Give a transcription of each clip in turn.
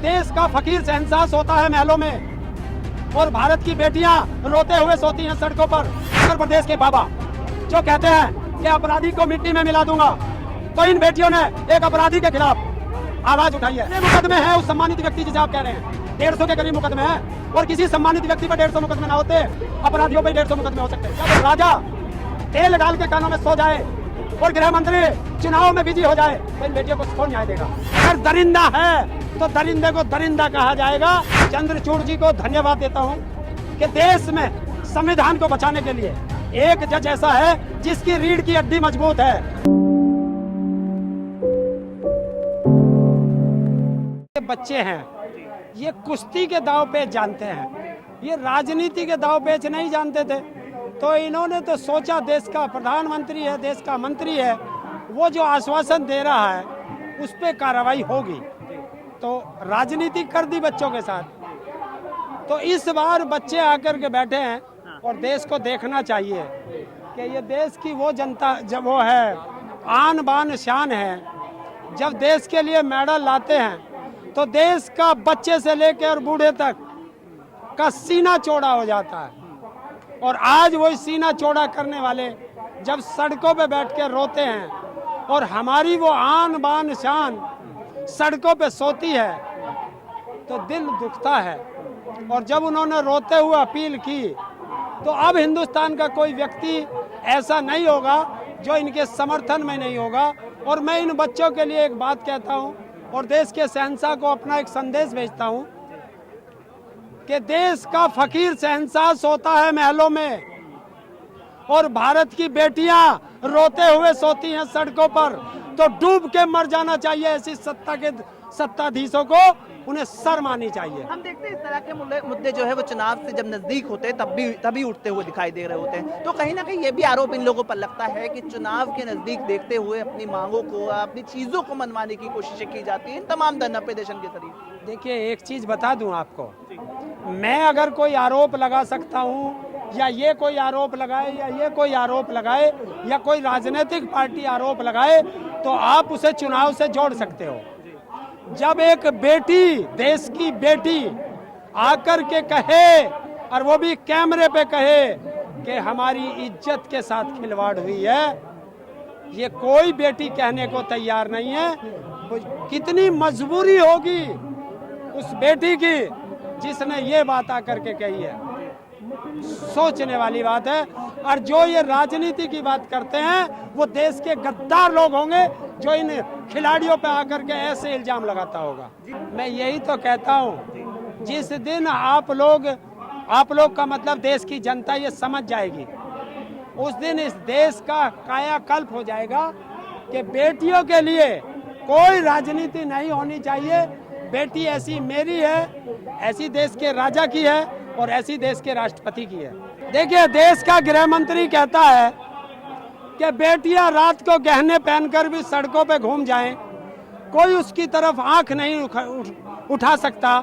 देश का फकीर शहंशाह सोता है महलों में और भारत की बेटियां रोते हुए सोती हैं सड़कों पर। उत्तर प्रदेश के बाबा जो कहते हैं कि अपराधी को मिट्टी में मिला दूंगा, तो इन बेटियों ने एक अपराधी के खिलाफ आवाज उठाई है। मुकदमे हैं उस सम्मानित व्यक्ति जिसे आप कह रहे हैं, 150 के करीब मुकदमे हैं, और किसी सम्मानित व्यक्ति पर 150 मुकदमे ना होते, अपराधियों पर 150 मुकदमे हो सकते हैं। जब राजा तेल डाल के कानों में सो जाए और गृह मंत्री चुनाव में बिजी हो जाए, तो इन बेटियों को कौन न्याय देगा? अगर दरिंदा है तो दरिंदे को दरिंदा कहा जाएगा। चंद्रचूड़ जी को धन्यवाद देता हूं कि देश में संविधान को बचाने के लिए एक जज ऐसा है जिसकी रीढ़ की हड्डी मजबूत है। ये बच्चे हैं, ये कुश्ती के दाव पेच जानते हैं, ये राजनीति के दाव पेच नहीं जानते थे। तो इन्होंने तो सोचा देश का प्रधानमंत्री है, देश का मंत्री है, वो जो आश्वासन दे रहा है उस पर कार्रवाई होगी, तो राजनीति कर दी बच्चों के साथ। तो इस बार बच्चे आकर के बैठे हैं और देश को देखना चाहिए कि ये देश की वो जनता जब वो है, आन बान शान है। जब देश के लिए मेडल लाते हैं तो देश का बच्चे से लेकर बूढ़े तक का सीना चौड़ा हो जाता है। और आज वो सीना चौड़ा करने वाले जब सड़कों पे बैठ के रोते हैं और हमारी वो आन बान शान सड़कों पे सोती है, तो दिल दुखता है। और जब उन्होंने रोते हुए अपील की, तो अब हिंदुस्तान का कोई व्यक्ति ऐसा नहीं होगा जो इनके समर्थन में नहीं होगा। और मैं इन बच्चों के लिए एक बात कहता हूं और देश के शहंशाह को अपना एक संदेश भेजता हूं कि देश का फकीर शहंशाह सोता है महलों में और भारत की बेटियां रोते हुए सोती हैं सड़कों पर। तो डूब के मर जाना चाहिए ऐसी सत्ताधीशों को, उन्हें शर्म आनी चाहिए। हम देखते हैं इस तरह के मुद्दे जो है वो चुनाव से जब नजदीक होते हैं तभी उठते हुए दिखाई दे रहे होते हैं। तो कहीं ना कहीं ये भी आरोप इन लोगों पर लगता है कि चुनाव के नजदीक देखते हुए अपनी मांगों को, अपनी चीजों को मनवाने की कोशिशें की जाती है इन तमाम धरना-प्रदर्शन के जरिए। देखिए, एक चीज बता दूं आपको, मैं अगर कोई आरोप लगा सकता हूं या ये कोई आरोप लगाए या ये कोई आरोप लगाए या कोई राजनीतिक पार्टी आरोप लगाए, तो आप उसे चुनाव से जोड़ सकते हो। जब एक बेटी, देश की बेटी आकर के कहे, और वो भी कैमरे पे कहे कि हमारी इज्जत के साथ खिलवाड़ हुई है, ये कोई बेटी कहने को तैयार नहीं है। कितनी मजबूरी होगी उस बेटी की जिसने ये बात आकर के कही है, सोचने वाली बात है। और जो ये राजनीति की बात करते हैं वो देश के गद्दार लोग होंगे जो इन खिलाड़ियों पे आकर के ऐसे इल्जाम लगाता होगा। मैं यही तो कहता हूँ, जिस दिन आप लोग का मतलब देश की जनता ये समझ जाएगी, उस दिन इस देश का कायाकल्प हो जाएगा कि बेटियों के लिए कोई राजनीति नहीं होनी चाहिए। बेटी ऐसी मेरी है, ऐसी देश के राजा की है और ऐसी देश के राष्ट्रपति की है। देखिए, देश का गृह मंत्री कहता है कि बेटियां रात को गहने पहनकर भी सड़कों पे घूम जाएं, कोई उसकी तरफ आंख नहीं उठा सकता।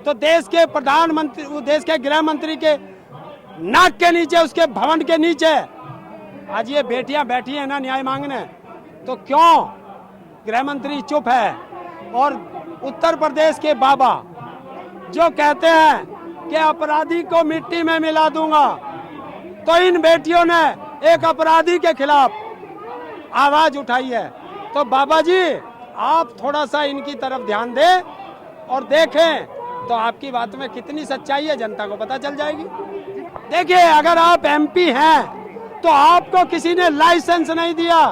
तो देश के प्रधानमंत्री, देश के गृह मंत्री के नाक के नीचे, उसके भवन के नीचे आज ये बेटियां बैठी हैं ना न्याय मांगने, तो क्यों गृह मंत्री चुप है? और उत्तर प्रदेश के बाबा जो कहते हैं कि अपराधी को मिट्टी में मिला दूंगा, तो इन बेटियों ने एक अपराधी के खिलाफ आवाज उठाई है। तो बाबा जी, आप थोड़ा सा इनकी तरफ ध्यान दें और देखें, तो आपकी बात में कितनी सच्चाई है जनता को पता चल जाएगी। देखिए, अगर आप एमपी हैं तो आपको किसी ने लाइसेंस नहीं दिया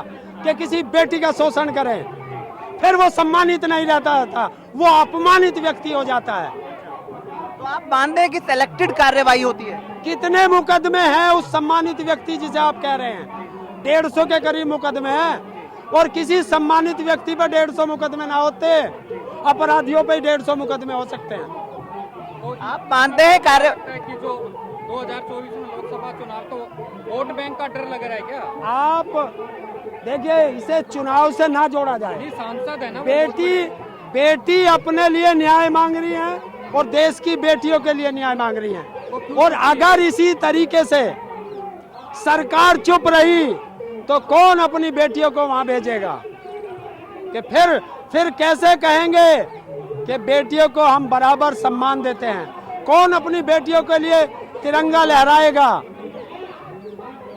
कि किसी बेटी का शोषण करें, फिर वो सम्मानित नहीं रहता था, वो अपमानित व्यक्ति हो जाता है। तो आप मानते हैं कि सिलेक्टेड कार्रवाई होती है? कितने मुकदमे हैं उस सम्मानित व्यक्ति जिसे आप कह रहे हैं? 150 के करीब मुकदमे हैं, और किसी सम्मानित व्यक्ति पर 150 मुकदमे ना होते, अपराधियों पर 150 मुकदमे हो सकते हैं। आप मानते हैं कि जो 2024 में लोकसभा चुनाव, तो वोट बैंक का डर लग रहा है क्या? आप देखिए, इसे चुनाव से ना जोड़ा जाए। सांसद है ना, बेटी अपने लिए न्याय मांग रही है और देश की बेटियों के लिए न्याय मांग रही हैं। और अगर इसी तरीके से सरकार चुप रही तो कौन अपनी बेटियों को वहां भेजेगा? कि फिर कैसे कहेंगे कि बेटियों को हम बराबर सम्मान देते हैं। कौन अपनी बेटियों के लिए तिरंगा लहराएगा?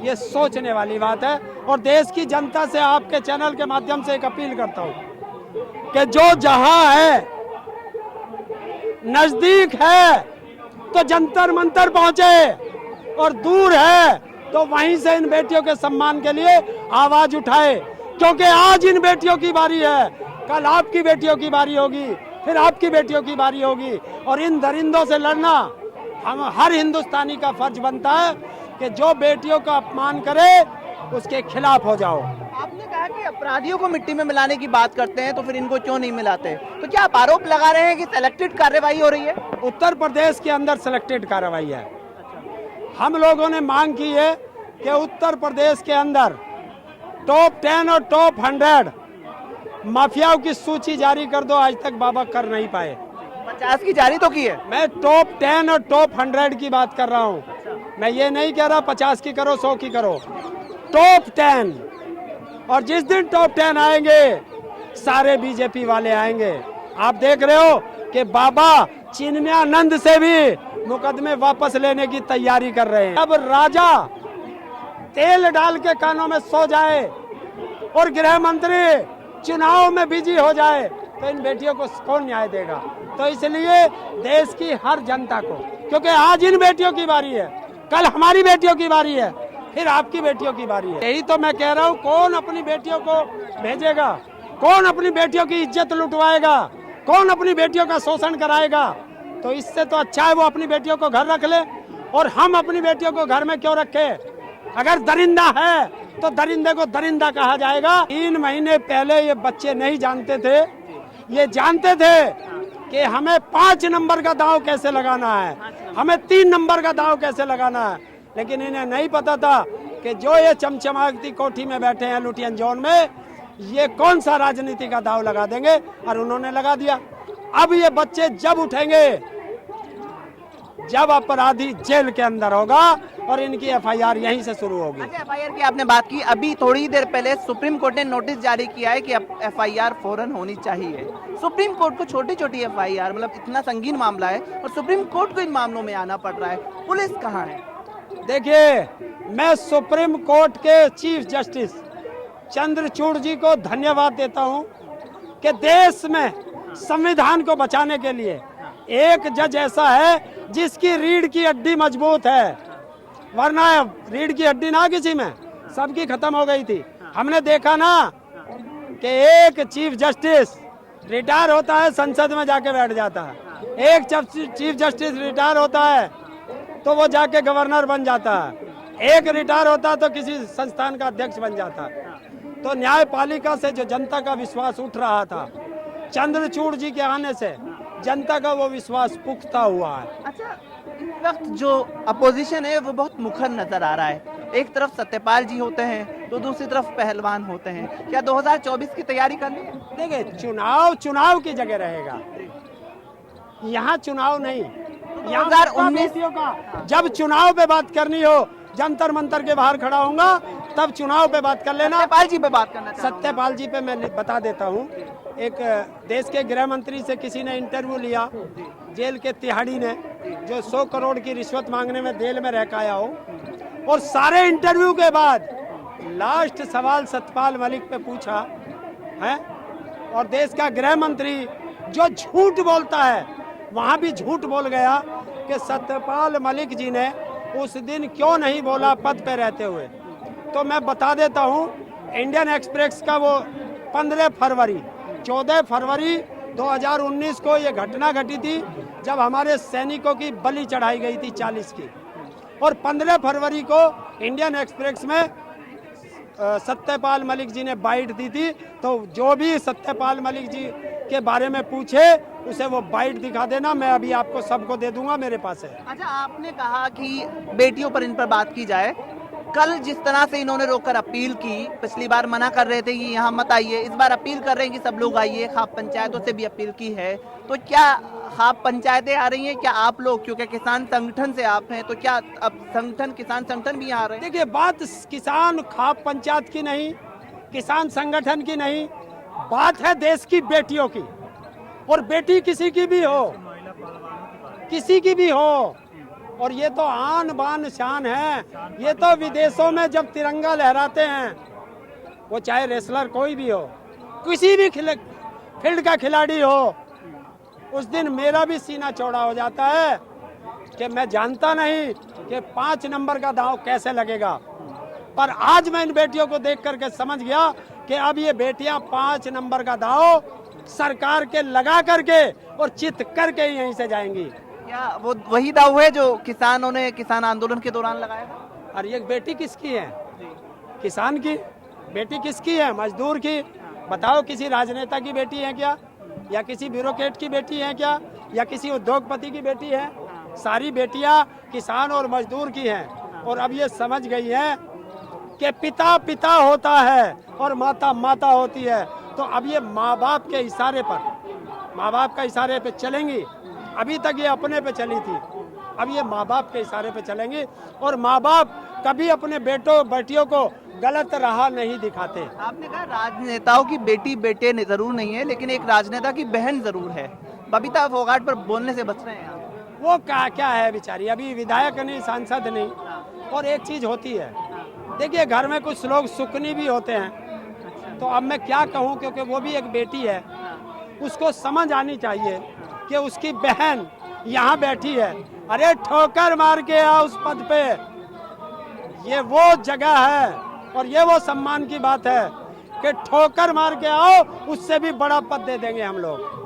ये सोचने वाली बात है। और देश की जनता से आपके चैनल के माध्यम से एक अपील करता हूं कि जो जहां है, नजदीक है तो जंतर मंतर पहुंचे, और दूर है तो वहीं से इन बेटियों के सम्मान के लिए आवाज उठाए। क्योंकि आज इन बेटियों की बारी है, कल आपकी बेटियों की बारी होगी, फिर आपकी बेटियों की बारी होगी। और इन दरिंदों से लड़ना हम हर हिंदुस्तानी का फर्ज बनता है कि जो बेटियों का अपमान करे उसके खिलाफ हो जाओ। आपने कहा कि अपराधियों को मिट्टी में मिलाने की बात करते हैं, तो फिर इनको क्यों नहीं मिलाते? तो क्या आप आरोप लगा रहे हैं कि सिलेक्टेड कार्रवाई हो रही है? उत्तर प्रदेश के अंदर सिलेक्टेड कार्रवाई है। हम लोगों ने मांग की है कि उत्तर प्रदेश के अंदर टॉप 10 और टॉप 100 माफियाओं की सूची जारी कर दो। आज तक बाबा कर नहीं पाए। 50 की जारी तो की है। मैं टॉप 10 और टॉप 100 की बात कर रहा हूँ। मैं ये नहीं कह रहा 50 की करो, 100 की करो, टॉप 10। और जिस दिन टॉप 10 आएंगे सारे बीजेपी वाले आएंगे। आप देख रहे हो कि बाबा चिन्मयानंद से भी मुकदमे वापस लेने की तैयारी कर रहे हैं। अब राजा तेल डाल के कानों में सो जाए और गृह मंत्री चुनाव में बिजी हो जाए तो इन बेटियों को कौन न्याय देगा? तो इसलिए देश की हर जनता को, क्योंकि आज इन बेटियों की बारी है, कल हमारी बेटियों की बारी है, फिर आपकी बेटियों की बारी है। यही तो मैं कह रहा हूँ, कौन अपनी बेटियों को भेजेगा? कौन अपनी बेटियों की इज्जत लुटवाएगा? कौन अपनी बेटियों का शोषण कराएगा? तो इससे तो अच्छा है वो अपनी बेटियों को घर रख ले। और हम अपनी बेटियों को घर में क्यों रखें? अगर दरिंदा है तो दरिंदे को दरिंदा कहा जाएगा। 3 महीने पहले ये बच्चे नहीं जानते थे, ये जानते थे कि हमें 5 नंबर का दांव कैसे लगाना है, हमें 3 नंबर का दांव कैसे लगाना है। लेकिन इन्हें नहीं पता था कि जो ये चमचमाती कोठी में बैठे हैं लुटियन जोन में, ये कौन सा राजनीति का दांव लगा देंगे, और उन्होंने लगा दिया। अब ये बच्चे जब उठेंगे, जब अपराधी जेल के अंदर होगा और इनकी एफआईआर यहीं से शुरू होगी। अच्छा, एफआईआर की आपने बात की। अभी थोड़ी देर पहले सुप्रीम कोर्ट ने नोटिस जारी किया है कि एफआईआर फौरन होनी चाहिए। सुप्रीम कोर्ट को छोटी छोटी एफआईआर, मतलब इतना संगीन मामला है और सुप्रीम कोर्ट को इन मामलों में आना पड़ रहा है। पुलिस कहाँ है? देखिए, मैं सुप्रीम कोर्ट के चीफ जस्टिस चंद्रचूड़ जी को धन्यवाद देता हूं कि देश में संविधान को बचाने के लिए एक जज ऐसा है जिसकी रीढ़ की हड्डी मजबूत है। वरना रीढ़ की हड्डी ना किसी में, सबकी खत्म हो गई थी। हमने देखा ना कि एक चीफ जस्टिस रिटायर होता है, संसद में जाके बैठ जाता है। एक चीफ जस्टिस रिटायर होता है तो वो जाके गवर्नर बन जाता है। एक रिटायर होता है तो किसी संस्थान का अध्यक्ष बन जाता है। तो न्यायपालिका से जो जनता का विश्वास उठ रहा था, चंद्रचूड़ जी के आने से जनता का वो विश्वास पुख्ता हुआ है। अच्छा, इस वक्त जो अपोजिशन है वो बहुत मुखर नजर आ रहा है। एक तरफ सत्यपाल जी होते हैं तो दूसरी तरफ पहलवान होते हैं। क्या 2024 की तैयारी करनी है? देखिए, चुनाव की जगह रहेगा, यहाँ चुनाव नहीं। 2019 का जब चुनाव पे बात करनी हो, जंतर मंतर के बाहर खड़ा होऊंगा, तब चुनाव पे बात कर लेना। सत्यपाल जी पे बात करना चाहूंगा। सत्यपाल जी पे मैं बता देता हूँ। एक देश के गृह मंत्री से किसी ने इंटरव्यू लिया, जेल के तिहाड़ी ने, जो 100 करोड़ की रिश्वत मांगने में जेल में रह के आया हो, और सारे इंटरव्यू के बाद लास्ट सवाल सत्यपाल मलिक पे पूछा है। और देश का गृह मंत्री जो झूठ बोलता है, वहां भी झूठ बोल गया कि सत्यपाल मलिक जी ने उस दिन क्यों नहीं बोला पद पे रहते हुए। तो मैं बता देता हूं, इंडियन एक्सप्रेस का वो 14 फरवरी 2019 को ये घटना घटी थी जब हमारे सैनिकों की बलि चढ़ाई गई थी 40 की। और 15 फरवरी को इंडियन एक्सप्रेस में सत्यपाल मलिक जी ने बाइट दी थी। तो जो भी सत्यपाल मलिक जी के बारे में पूछे उसे वो बाइट दिखा देना, मैं अभी आपको सबको दे दूंगा, मेरे पास है। अच्छा, आपने कहा कि बेटियों पर इन पर बात की जाए। कल जिस तरह से इन्होंने रोककर अपील की, पिछली बार मना कर रहे थे कि यहाँ मत आइए, इस बार अपील कर रहे हैं कि सब लोग आइए। खाप पंचायतों से भी अपील की है, तो क्या खाप पंचायतें आ रही हैं? क्या आप लोग, क्योंकि किसान संगठन से आप हैं, तो क्या अब किसान संगठन भी यहाँ आ रहे हैं? देखिए, बात किसान खाप पंचायत की नहीं, किसान संगठन की नहीं, बात है देश की बेटियों की। और बेटी किसी की भी हो, किसी की भी हो, और ये तो आन बान शान है। ये तो विदेशों में जब तिरंगा लहराते हैं, वो चाहे रेसलर कोई भी हो, किसी भी फील्ड का खिलाड़ी हो, उस दिन मेरा भी सीना चौड़ा हो जाता है कि मैं जानता नहीं कि 5 नंबर का दांव कैसे लगेगा। पर आज मैं इन बेटियों को देख करके समझ गया कि अब ये बेटियां 5 नंबर का दांव सरकार के लगा करके और चित करके ही यहीं से जाएंगी। क्या वो वही दाव है जो किसानों ने किसान आंदोलन के दौरान लगाया था? और ये बेटी किसकी है? किसान की बेटी किसकी है? मजदूर की। बताओ, किसी राजनेता की बेटी है क्या? या किसी ब्यूरोक्रेट की बेटी है क्या? या किसी उद्योगपति की बेटी है? सारी बेटियां किसान और मजदूर की हैं। और अब ये समझ गई है कि पिता पिता होता है और माता माता होती है। तो अब ये माँ बाप के इशारे पर, माँ बाप का इशारे पे चलेंगी। अभी तक ये अपने पे चली थी, अब ये माँ बाप के इशारे पे चलेंगी। और माँ बाप कभी अपने बेटों बेटियों को गलत राह नहीं दिखाते। आपने कहा राजनेताओं की बेटी बेटे जरूर नहीं है, लेकिन एक राजनेता की बहन जरूर है। बबीता फोगाट पर बोलने से बच रहे हैं आप। वो क्या है बेचारी, अभी विधायक नहीं, सांसद नहीं। और एक चीज होती है, देखिए घर में कुछ लोग सुकनी भी होते हैं, तो अब मैं क्या कहूँ, क्योंकि वो भी एक बेटी है। उसको समझ आनी चाहिए कि उसकी बहन यहाँ बैठी है, अरे ठोकर मार के आ उस पद पे। ये वो जगह है और ये वो सम्मान की बात है कि ठोकर मार के आओ, उससे भी बड़ा पद दे देंगे हम लोग।